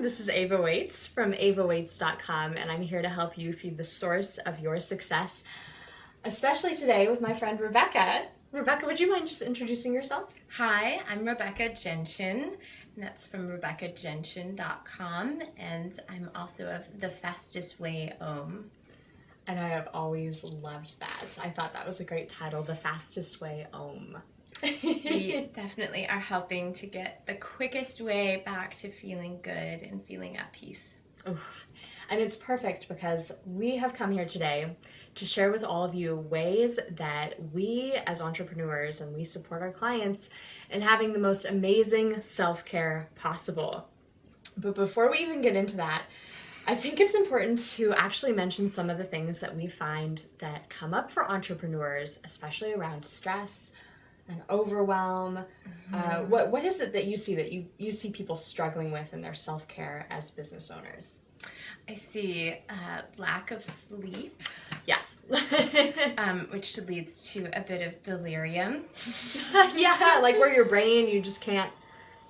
This is Ava Waits from avawaits.com, and I'm here to help you feed the source of your success, especially today with my friend Rebeka. Rebeka, would you mind just introducing yourself? Hi, I'm Rebeka Gentian, and that's from RebekaGentian.com, and I'm also of The Fastest Way Om. And I have always loved that. I thought that was a great title, The Fastest Way Om. We definitely are helping to get the quickest way back to feeling good and feeling at peace. Oof. And it's perfect because we have come here today to share with all of you ways that we as entrepreneurs and we support our clients in having the most amazing self-care possible. But before we even get into that, I think it's important to actually mention some of the things that we find that come up for entrepreneurs, especially around stress and overwhelm. What is it that you see you see people struggling with in their self-care as business owners? I see lack of sleep. Yes. Which leads to a bit of delirium. Yeah, like where your brain, you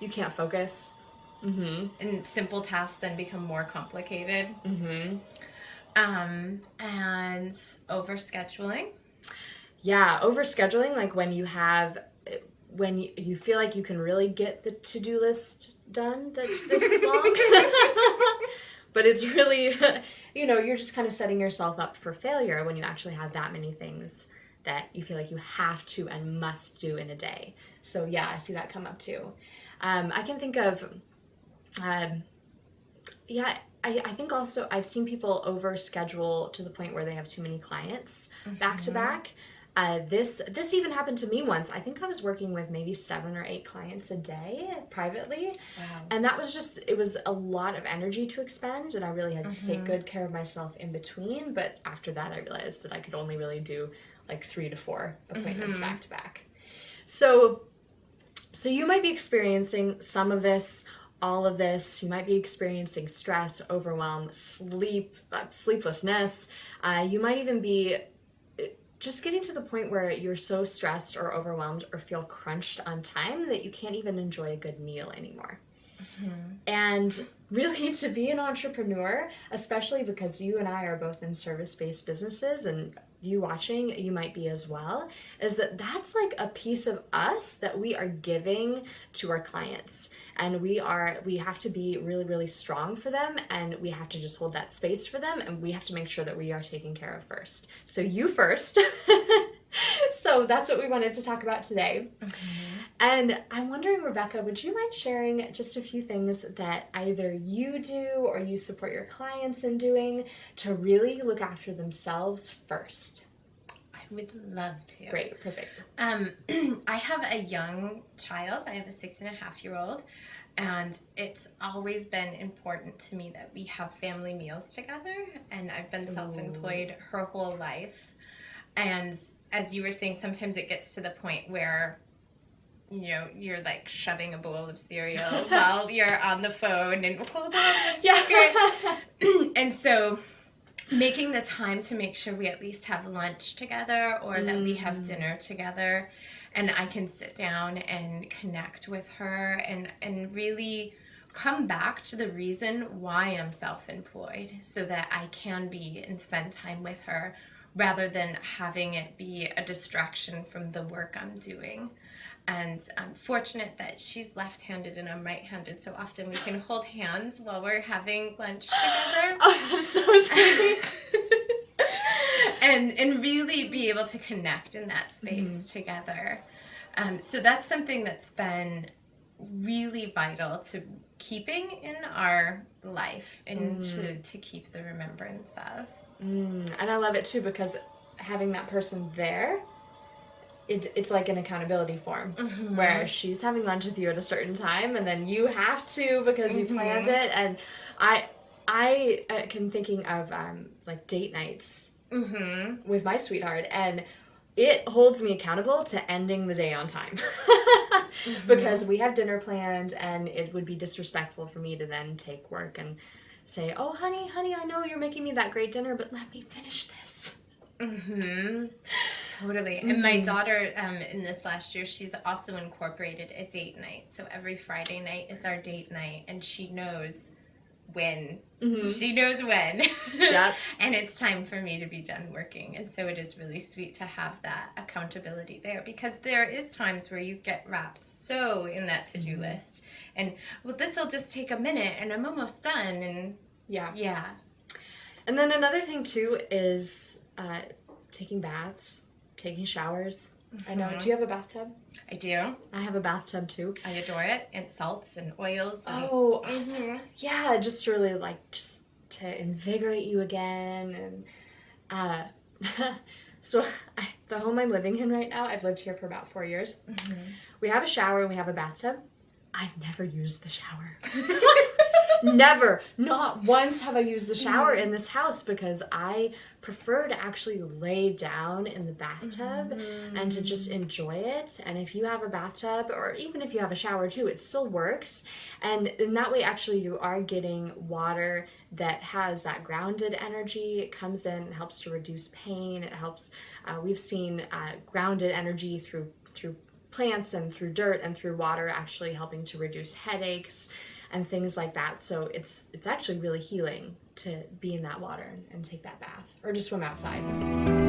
can't focus. Mm-hmm. And simple tasks then become more complicated. Mm-hmm. And overscheduling. Yeah, overscheduling, like when you feel like you can really get the to-do list done that's this long. But it's really, you're just kind of setting yourself up for failure when you actually have that many things that you feel like you have to and must do in a day. So yeah, I see that come up too. I can think of, I think also I've seen people overschedule to the point where they have too many clients back to back. This even happened to me once. I think I was working with maybe 7 or 8 clients a day privately. Wow. And that was it was a lot of energy to expend, and I really had to take good care of myself in between. But after that, I realized that I could only really do like 3 to 4 appointments back to back. So you might be experiencing some of this, all of this. You might be experiencing stress, overwhelm, sleeplessness. You might even be just getting to the point where you're so stressed or overwhelmed or feel crunched on time that you can't even enjoy a good meal anymore. And really, to be an entrepreneur, especially because you and I are both in service-based businesses, and you watching, you might be as well, is that's like a piece of us that we are giving to our clients. And we have to be really, really strong for them, and we have to just hold that space for them, and we have to make sure that we are taken care of first. So you first. So that's what we wanted to talk about today. And I'm wondering, Rebeka, would you mind sharing just a few things that either you do or you support your clients in doing to really look after themselves first? I would love to. Great, perfect. I have a young child. I have a 6.5-year-old. And it's always been important to me that we have family meals together. And I've been self-employed her whole life. And as you were saying, sometimes it gets to the point where, you're like shoving a bowl of cereal while you're on the phone and hold on. And so making the time to make sure we at least have lunch together or that we have dinner together and I can sit down and connect with her and really come back to the reason why I'm self-employed so that I can be and spend time with her rather than having it be a distraction from the work I'm doing. And I'm fortunate that she's left-handed and I'm right-handed, so often we can hold hands while we're having lunch together. Oh, that's so sweet. and really be able to connect in that space together. So that's something that's been really vital to keeping in our life and to keep the remembrance of. And I love it too because having that person there, it's like an accountability form where she's having lunch with you at a certain time and then you have to because you planned it. And I am thinking of like date nights with my sweetheart, and it holds me accountable to ending the day on time because we have dinner planned, and it would be disrespectful for me to then take work and say, oh, honey, I know you're making me that great dinner, but let me finish this. Totally. And my daughter, in this last year, she's also incorporated a date night. So every Friday night is our date night, and she knows when. Mm-hmm. She knows when. Yep. And it's time for me to be done working. And so it is really sweet to have that accountability there, because there is times where you get wrapped so in that to-do list. And, well, this will just take a minute and I'm almost done. And yeah. And then another thing too is taking baths, taking showers. I know. Do you have a bathtub? I do. I have a bathtub too. I adore it. And salts and oils. And... Yeah, just really just to invigorate you again. And so the home I'm living in right now, I've lived here for about 4 years. Mm-hmm. We have a shower and we have a bathtub. I've never used the shower. Never. Not once have I used the shower in this house, because I prefer to actually lay down in the bathtub and to just enjoy it. And if you have a bathtub, or even if you have a shower too, it still works. And in that way, actually, you are getting water that has that grounded energy. It comes in and helps to reduce pain. It helps. We've seen grounded energy through plants and through dirt and through water actually helping to reduce headaches and things like that. So it's actually really healing to be in that water and take that bath or just swim outside.